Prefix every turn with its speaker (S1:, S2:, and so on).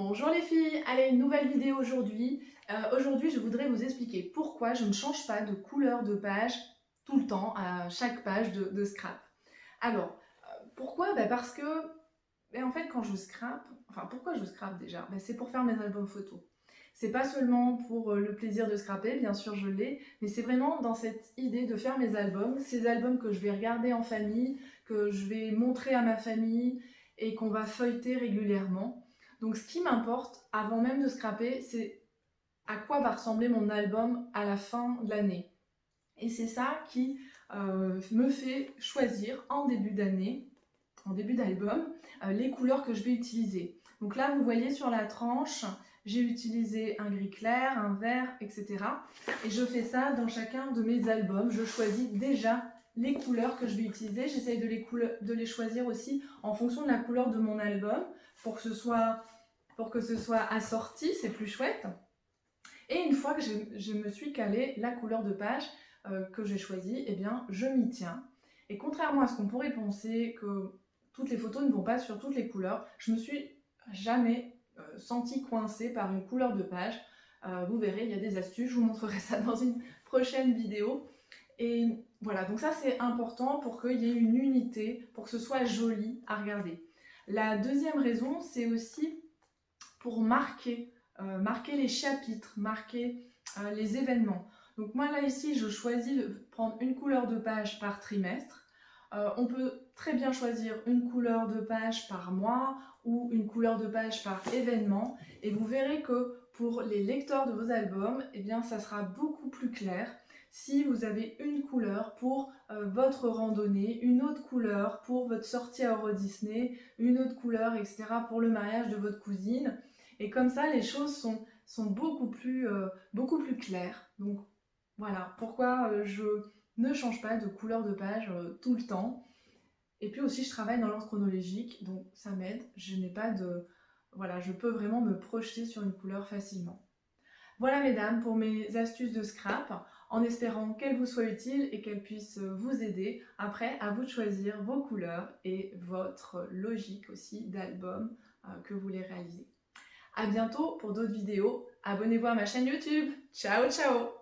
S1: Bonjour les filles, allez une nouvelle vidéo aujourd'hui. Aujourd'hui je voudrais vous expliquer pourquoi je ne change pas de couleur de page tout le temps à chaque page de scrap. Alors, pourquoi? Parce que en fait quand je scrape, enfin pourquoi je scrape déjà? C'est pour faire mes albums photos. C'est pas seulement pour le plaisir de scraper, bien sûr je l'ai, mais c'est vraiment dans cette idée de faire mes albums, ces albums que je vais regarder en famille, que je vais montrer à ma famille et qu'on va feuilleter régulièrement. Donc ce qui m'importe, avant même de scraper, c'est à quoi va ressembler mon album à la fin de l'année. Et c'est ça qui me fait choisir en début d'année, en début d'album, les couleurs que je vais utiliser. Donc là, vous voyez sur la tranche, j'ai utilisé un gris clair, un vert, etc. Et je fais ça dans chacun de mes albums. Je choisis déjà les couleurs que je vais utiliser. J'essaye de les choisir aussi en fonction de la couleur de mon album pour que ce soit assorti, c'est plus chouette. Et une fois que je me suis calé la couleur de page que j'ai choisie, eh bien, je m'y tiens. Et contrairement à ce qu'on pourrait penser, que toutes les photos ne vont pas sur toutes les couleurs, je me suis jamais sentie coincée par une couleur de page. Vous verrez, il y a des astuces, je vous montrerai ça dans une prochaine vidéo. Et voilà, donc ça c'est important pour qu'il y ait une unité, pour que ce soit joli à regarder. La deuxième raison, c'est aussi pour marquer les chapitres, marquer les événements. Donc moi là ici, je choisis de prendre une couleur de page par trimestre. On peut très bien choisir une couleur de page par mois ou une couleur de page par événement. Et vous verrez que pour les lecteurs de vos albums, eh bien, ça sera beaucoup plus clair si vous avez une couleur pour votre randonnée, une autre couleur pour votre sortie à Euro Disney, une autre couleur, etc. pour le mariage de votre cousine. Et comme ça, les choses sont beaucoup plus claires. Donc voilà, pourquoi je ne change pas de couleur de page tout le temps. Et puis aussi, je travaille dans l'ordre chronologique, donc ça m'aide. Je n'ai pas de... Voilà, je peux vraiment me projeter sur une couleur facilement. Voilà mesdames pour mes astuces de scrap, en espérant qu'elles vous soient utiles et qu'elles puissent vous aider. Après, à vous de choisir vos couleurs et votre logique aussi d'album que vous voulez réaliser. À bientôt pour d'autres vidéos. Abonnez-vous à ma chaîne YouTube. Ciao, ciao!